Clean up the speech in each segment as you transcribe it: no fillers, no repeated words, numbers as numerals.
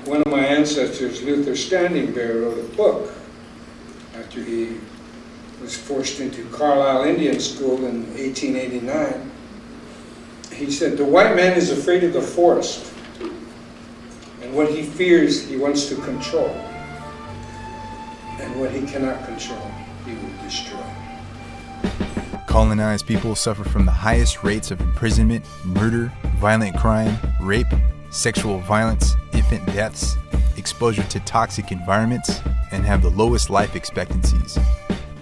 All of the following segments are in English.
One of my ancestors, Luther Standing Bear, wrote a book after he was forced into Carlisle Indian School in 1889. He said, "The white man is afraid of the forest, and what he fears he wants to control, and what he cannot control he will destroy." Colonized people suffer from the highest rates of imprisonment, murder, violent crime, rape, sexual violence, infant deaths, exposure to toxic environments, and have the lowest life expectancies.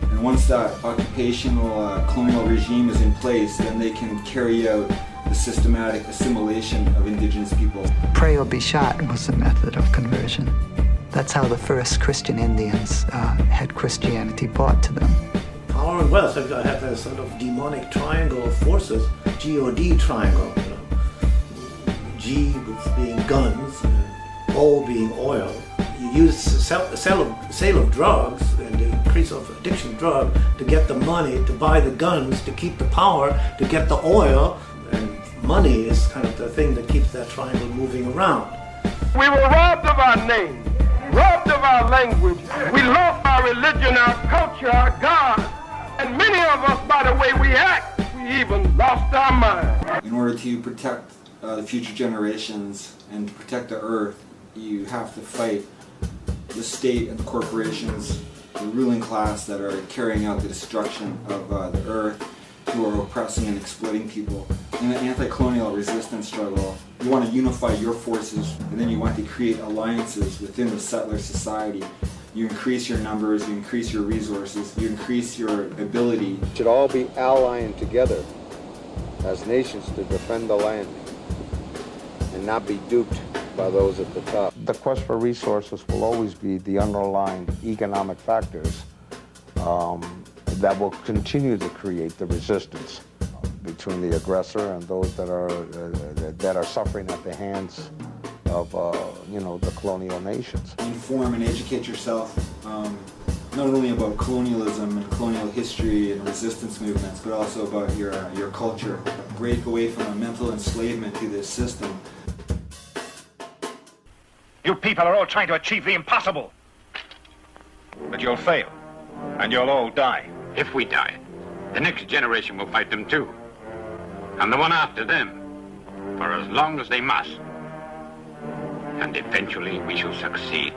And once that occupational colonial regime is in place, then they can carry out the systematic assimilation of indigenous people. Pray or be shot was a method of conversion. That's how the first Christian Indians had Christianity brought to them. Power and wealth have a sort of demonic triangle of forces, G-O-D triangle. G being guns, O being oil. You use the sale of drugs and the increase of addiction of drug to get the money, to buy the guns, to keep the power, to get the oil, and money is kind of the thing that keeps that triangle moving around. We were robbed of our name, robbed of our language. We lost our religion, our culture, our God. And many of us, by the way we act, we even lost our mind. In order to protect the future generations and to protect the earth, you have to fight the state and the corporations, the ruling class that are carrying out the destruction of the earth, who are oppressing and exploiting people. In the anti-colonial resistance struggle, you want to unify your forces, and then you want to create alliances within the settler society. You increase your numbers, you increase your resources, you increase your ability. We should all be allying together as nations to defend the land and not be duped by those at the top. The quest for resources will always be the underlying economic factors that will continue to create the resistance between the aggressor and those that are suffering at the hands of the colonial nations. Inform and educate yourself not only about colonialism and colonial history and resistance movements, but also about your culture. Break away from a mental enslavement to this system. You people are all trying to achieve the impossible. But you'll fail, and you'll all die. If we die, the next generation will fight them too. And the one after them, for as long as they must. And eventually we shall succeed.